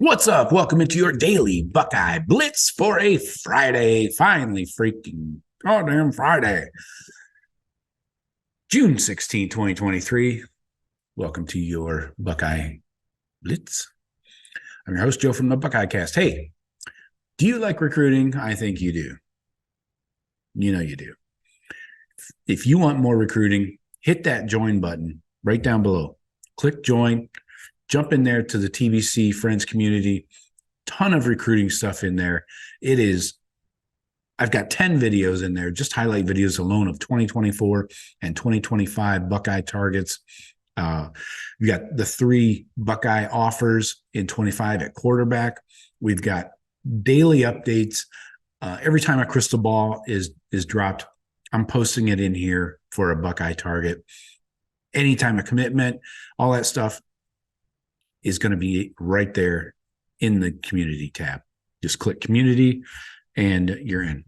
What's up? Welcome into your daily Buckeye Blitz for a Friday. Finally, freaking goddamn Friday. June 16, 2023. Welcome to your Buckeye Blitz. I'm your host, Joe from the Buckeye Cast. Hey, do you like recruiting? I think you do. You know you do. If you want more recruiting, hit that join button right down below. Click join, jump in there to the TBC Friends community. Ton of recruiting stuff in there. I've got 10 videos in there, just highlight videos alone of 2024 and 2025 Buckeye targets. We got the 3 Buckeye offers in 25 at quarterback. We've got daily updates. Every time a crystal ball is dropped, I'm posting it in here for a Buckeye target. Anytime a commitment, all that stuff is going to be right there in the community tab. Just click community and you're in.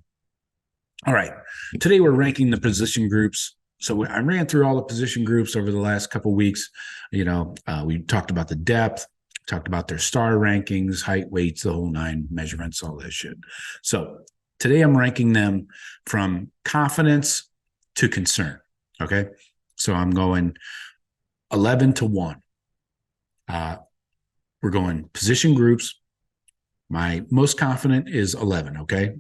All right. Today we're ranking the position groups. So I ran through all the position groups over the last couple of weeks. We talked about the depth, talked about their star rankings, height, weights, the whole 9 measurements, all that shit. So today I'm ranking them from confidence to concern. Okay. So I'm going 11 to 1. We're going position groups. My most confident is 11, okay?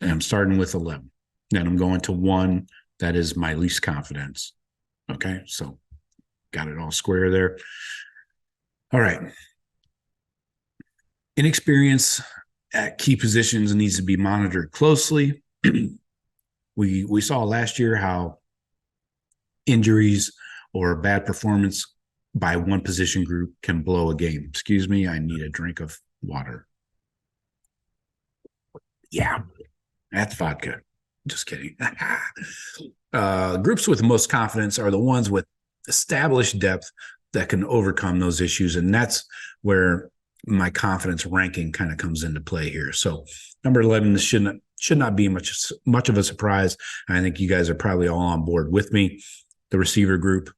And I'm starting with 11. Then I'm going to 1. That is my least confidence, okay? So got it all square there. All right. Inexperience at key positions needs to be monitored closely. We saw last year how injuries or bad performance by one position group can blow a game. Excuse me, I need a drink of water. Yeah, that's vodka. Just kidding. Groups with the most confidence are the ones with established depth that can overcome those issues. And that's where my confidence ranking kind of comes into play here. So number 11 should not be much of a surprise. I think you guys are probably all on board with me. The receiver group.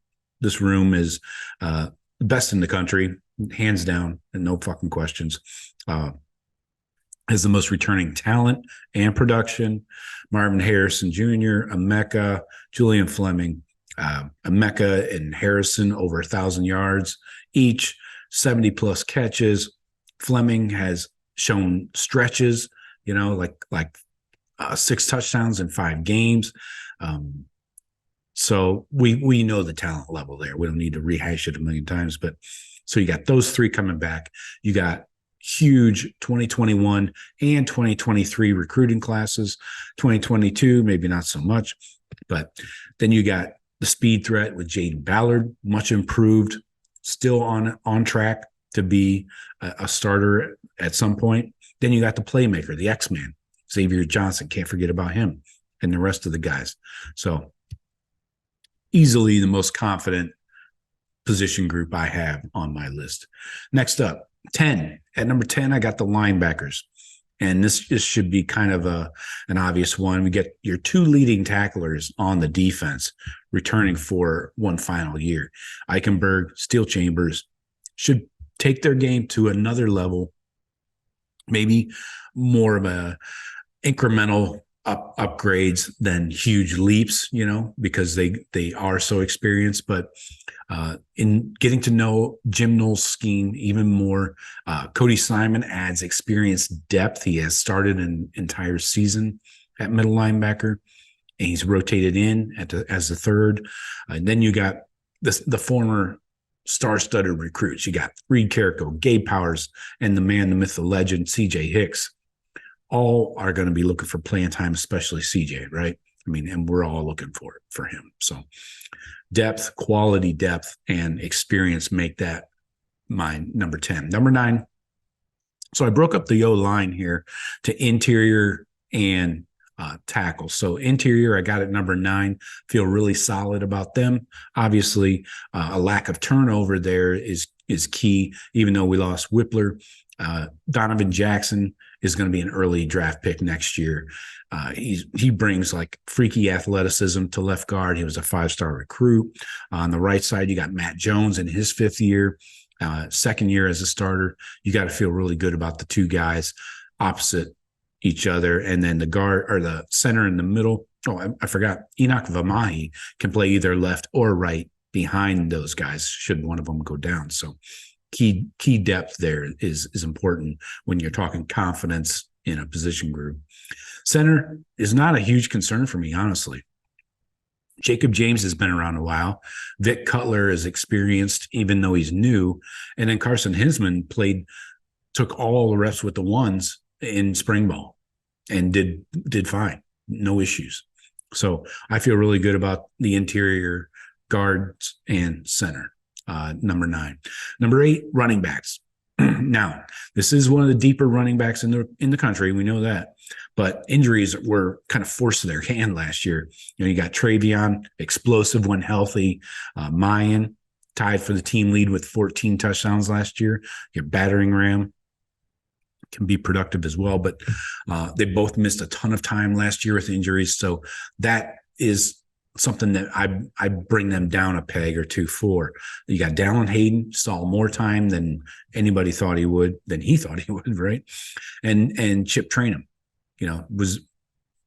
This room is the best in the country, hands down, and no fucking questions. Has the most returning talent and production. Marvin Harrison Jr., Emeka, Julian Fleming, Emeka and Harrison over 1,000 yards each, 70-plus catches. Fleming has shown stretches, like 6 touchdowns in 5 games. So we know the talent level there. We don't need to rehash it a million times. But so you got those 3 coming back. You got huge 2021 and 2023 recruiting classes. 2022, maybe not so much. But then you got the speed threat with Jaden Ballard, much improved, still on track to be a starter at some point. Then you got the playmaker, the X-Man, Xavier Johnson. Can't forget about him and the rest of the guys. So easily the most confident position group I have on my list. Next up, 10. At number 10, I got the linebackers. And this should be kind of an obvious one. We get your 2 leading tacklers on the defense returning for one final year. Eichenberg, Steel Chambers should take their game to another level, maybe more of a incremental upgrades than huge leaps, because they are so experienced. But in getting to know Jim Knowles' scheme even more, Cody Simon adds experience depth. He has started an entire season at middle linebacker, and he's rotated in as the third. And then you got the former star-studded recruits. You got Reed Carrico, Gabe Powers, and the man, the myth, the legend, CJ Hicks. All are going to be looking for playing time, especially CJ, right? I mean, and we're all looking for him. So depth, quality depth, and experience make that my number 10. Number 9. So I broke up the O-line here to interior and tackle. So interior, I got at number 9. Feel really solid about them. Obviously, a lack of turnover there is key, even though we lost Whippler. Donovan Jackson is going to be an early draft pick next year. He brings like freaky athleticism to left guard. He was a 5-star recruit. On the right side, you got Matt Jones in his 5th year. Second year as a starter, you got to feel really good about the two guys opposite each other. And then the guard or the center in the middle. Oh, I forgot. Enoch Vamahi can play either left or right behind those guys should one of them go down. So key depth there is important when you're talking confidence in a position group. Center is not a huge concern for me, honestly. Jacob James has been around a while. Vic Cutler is experienced, even though he's new. And then Carson Hinsman took all the reps with the ones in spring ball and did fine. No issues. So I feel really good about the interior guards and center. Number 9. Number 8, running backs. Now, this is one of the deeper running backs in the country. We know that. But injuries were kind of forced to their hand last year. You got Travion, explosive when healthy. Mayan tied for the team lead with 14 touchdowns last year. Your battering ram can be productive as well. But they both missed a ton of time last year with injuries. So that is something that I bring them down a peg or two for. You got Dallin Hayden, saw more time than anybody thought he would, than he thought he would, right? And Chip Trainum, was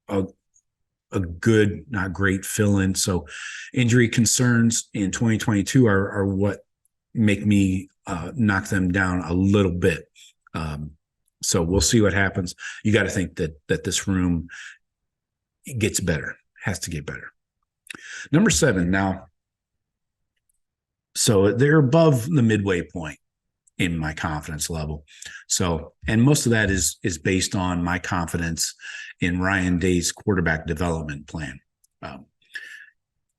a good, not great fill-in. So injury concerns in 2022 are what make me knock them down a little bit. So we'll see what happens. You got to think that this room gets better, has to get better. Number 7 now. So they're above the midway point in my confidence level. So, and most of that is based on my confidence in Ryan Day's quarterback development plan.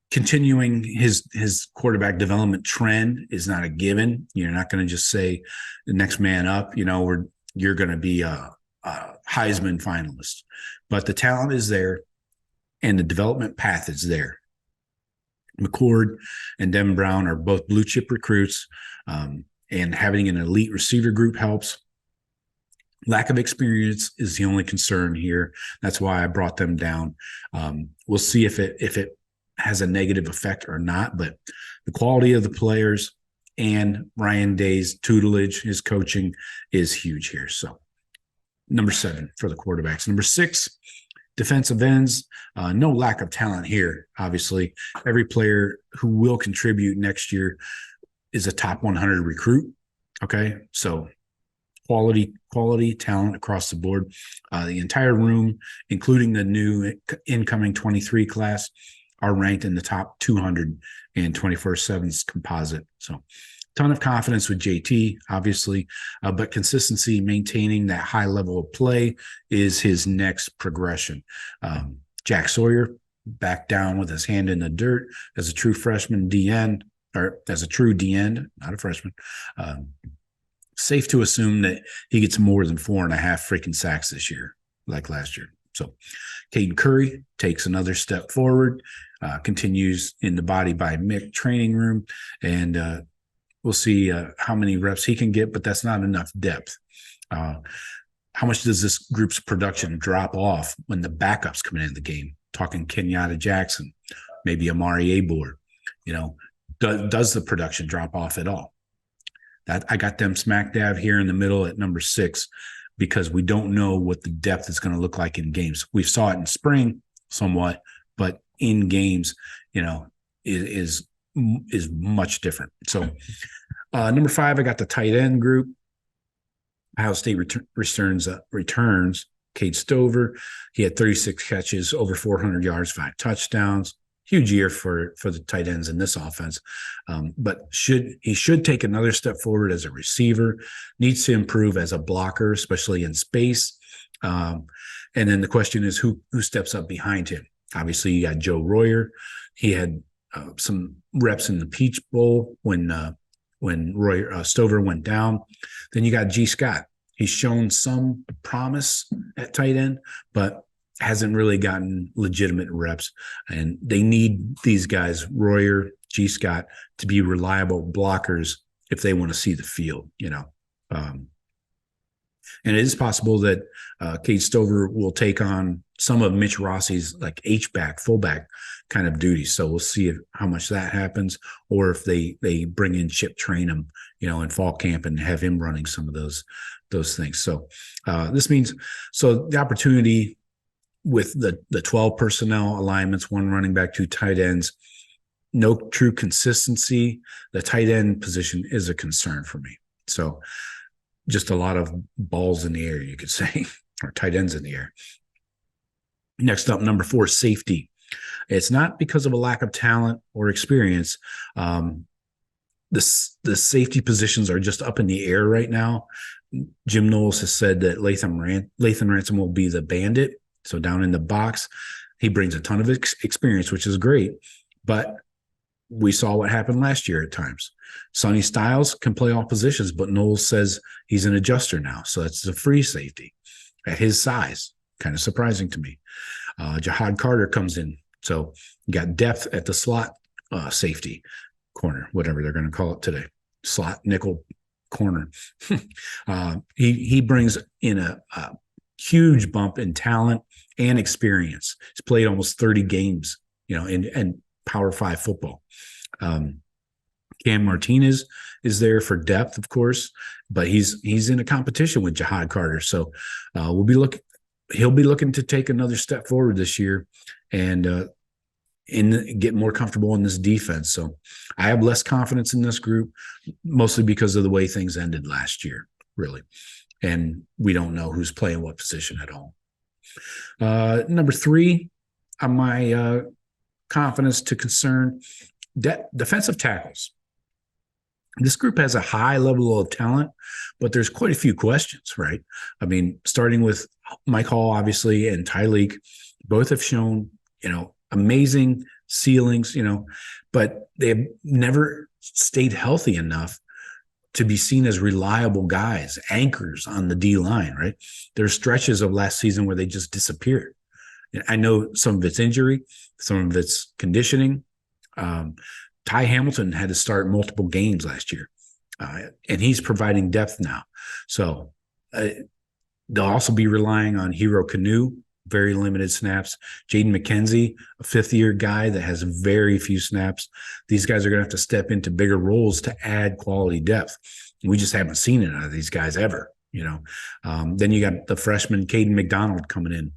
Continuing his quarterback development trend is not a given. You're not going to just say the next man up, you're going to be a Heisman finalist, but the talent is there and the development path is there. McCord and Devin Brown are both blue chip recruits, and having an elite receiver group helps. Lack of experience is the only concern here. That's why I brought them down. We'll see if it has a negative effect or not, but the quality of the players and Ryan Day's tutelage, his coaching is huge here. So number 7 for the quarterbacks. Number 6, defensive ends. No lack of talent here, obviously. Every player who will contribute next year is a top 100 recruit. Okay, so quality talent across the board. The entire room, including the new incoming 23 class, are ranked in the top 200 in 24/7's composite. So ton of confidence with JT, obviously, but consistency, maintaining that high level of play is his next progression. Jack Sawyer back down with his hand in the dirt as a true freshman DN, or as a true DN, not a freshman. Safe to assume that he gets more than 4.5 freaking sacks this year, like last year. So Caden Curry takes another step forward, continues in the Body by Mick training room, and we'll see how many reps he can get, but that's not enough depth. How much does this group's production drop off when the backups come into the game? Talking Kenyatta Jackson, maybe Amari Abor. Does the production drop off at all? That I got them smack dab here in the middle at number 6 because we don't know what the depth is going to look like in games. We saw it in spring somewhat, but in games, is much different. So number 5, I got the tight end group. Ohio State returns Cade Stover. He had 36 catches, over 400 yards, 5 touchdowns. Huge year for the tight ends in this offense. But he should take another step forward as a receiver, needs to improve as a blocker, especially in space. And then the question is who steps up behind him? Obviously, you got Joe Royer. He had some reps in the Peach Bowl when Stover went down. Then you got G. Scott. He's shown some promise at tight end, but hasn't really gotten legitimate reps. And they need these guys, Royer, G. Scott, to be reliable blockers if they want to see the field, And it is possible that Cade Stover will take on some of Mitch Rossi's like H-back, fullback kind of duties. So we'll see how much that happens, or if they bring in Chip Trainum, in fall camp and have him running some of those things. So this means the opportunity with the 12 personnel alignments, 1 running back, 2 tight ends, no true consistency. The tight end position is a concern for me. So just a lot of balls in the air, you could say, or tight ends in the air. Next up, number 4, safety. It's not because of a lack of talent or experience. The safety positions are just up in the air right now. Jim Knowles has said that Lathan Ransom will be the bandit. So down in the box, he brings a ton of experience, which is great. But we saw what happened last year at times. Sonny Styles can play all positions, but Knowles says he's an adjuster now. So that's a free safety at his size. Kind of surprising to me. Jihad Carter comes in. So you got depth at the slot safety corner, whatever they're going to call it today. Slot nickel corner. He brings in a huge bump in talent and experience. He's played almost 30 games, in Power 5 football. Cam Martinez is there for depth, of course, but he's in a competition with Jihad Carter. So he'll be looking to take another step forward this year and get more comfortable in this defense. So I have less confidence in this group, mostly because of the way things ended last year, really. And we don't know who's playing what position at all. Number 3 on my confidence to concern, defensive tackles. This group has a high level of talent, but there's quite a few questions, right? I mean, starting with Mike Hall, obviously, and Tyleek, both have shown, amazing ceilings, but they have never stayed healthy enough to be seen as reliable guys, anchors on the D line, right? There's stretches of last season where they just disappeared. I know some of it's injury, some of it's conditioning. Ty Hamilton had to start multiple games last year, and he's providing depth now. So they'll also be relying on Hero Kanu, very limited snaps. Jaden McKenzie, a 5th-year guy that has very few snaps. These guys are going to have to step into bigger roles to add quality depth. We just haven't seen it out of these guys ever, Then you got the freshman Caden McDonald coming in.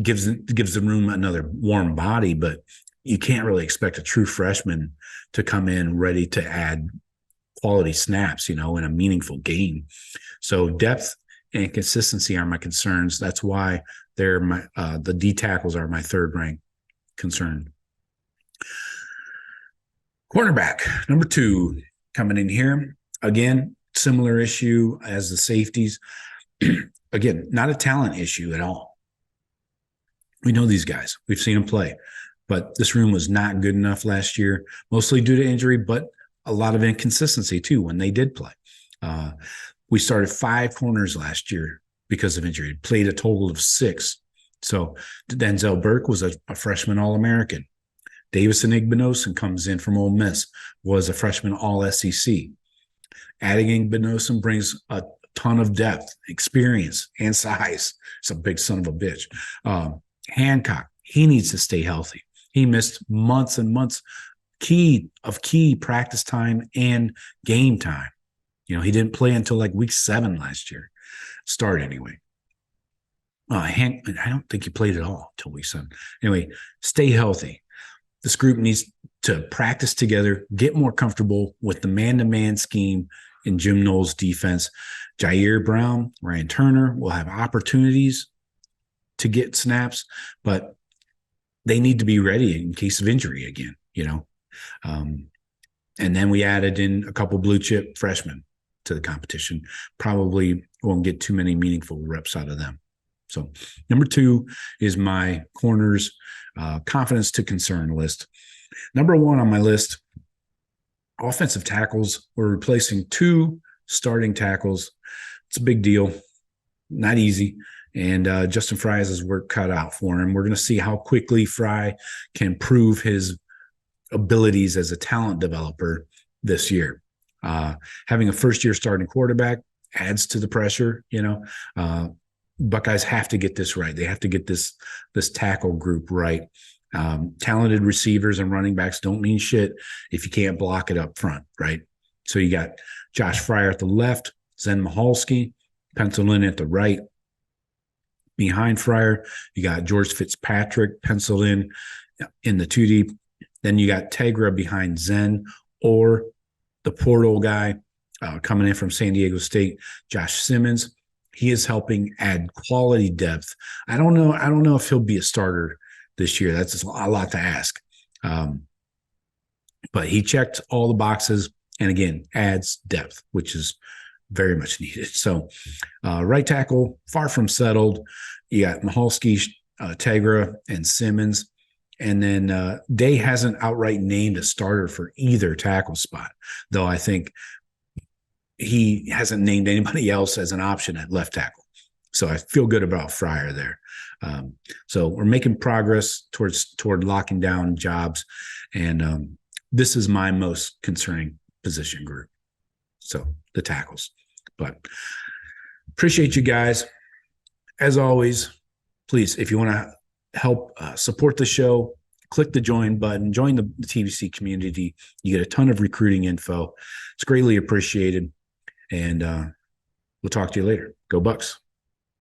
Gives the room another warm body, but you can't really expect a true freshman to come in ready to add quality snaps, in a meaningful game. So depth and consistency are my concerns. That's why they're the D tackles are my 3rd ranked concern. Cornerback, number 2, coming in here. Again, similar issue as the safeties. Again, not a talent issue at all. We know these guys. We've seen them play. But this room was not good enough last year, mostly due to injury, but a lot of inconsistency, too, when they did play. We started 5 corners last year because of injury, played a total of 6. So Denzel Burke was a freshman All-American. Davison Igbinosun comes in from Ole Miss, was a freshman All-SEC. Adding Igbinosun brings a ton of depth, experience, and size. It's a big son of a bitch. Hancock, he needs to stay healthy. He missed months and months key practice time and game time. He didn't play until like week 7 last year. Start anyway. I don't think he played at all until week 7. Anyway, stay healthy. This group needs to practice together, get more comfortable with the man-to-man scheme in Jim Knowles' defense. Jair Brown, Ryan Turner will have opportunities to get snaps, but they need to be ready in case of injury again, and then we added in a couple blue chip freshmen to the competition. Probably won't get too many meaningful reps out of them. So number 2 is my corners confidence to concern list. Number 1 on my list, offensive tackles. We're replacing 2 starting tackles. It's a big deal. Not easy. And Justin Fry has his work cut out for him. We're going to see how quickly Fry can prove his abilities as a talent developer this year. Having a first-year starting quarterback adds to the pressure. Buckeyes have to get this right. They have to get this tackle group right. Talented receivers and running backs don't mean shit if you can't block it up front, right? So you got Josh Fryer at the left, Zen Michalski penciled in at the right. Behind Fryer, you got George Fitzpatrick penciled in the 2 deep. Then you got Tegra behind Zen, or the portal guy coming in from San Diego State, Josh Simmons. He is helping add quality depth. I don't know if he'll be a starter this year. That's a lot to ask. But he checked all the boxes, and again, adds depth, which is very much needed. So right tackle, far from settled. You got Michalski, Tegra, and Simmons. And then Day hasn't outright named a starter for either tackle spot, though I think he hasn't named anybody else as an option at left tackle. So I feel good about Fryer there. So we're making progress toward locking down jobs. And this is my most concerning position group. So the tackles. But appreciate you guys. As always, please, if you want to help support the show, click the join button, join the TVC community. You get a ton of recruiting info. It's greatly appreciated. And we'll talk to you later. Go Bucks.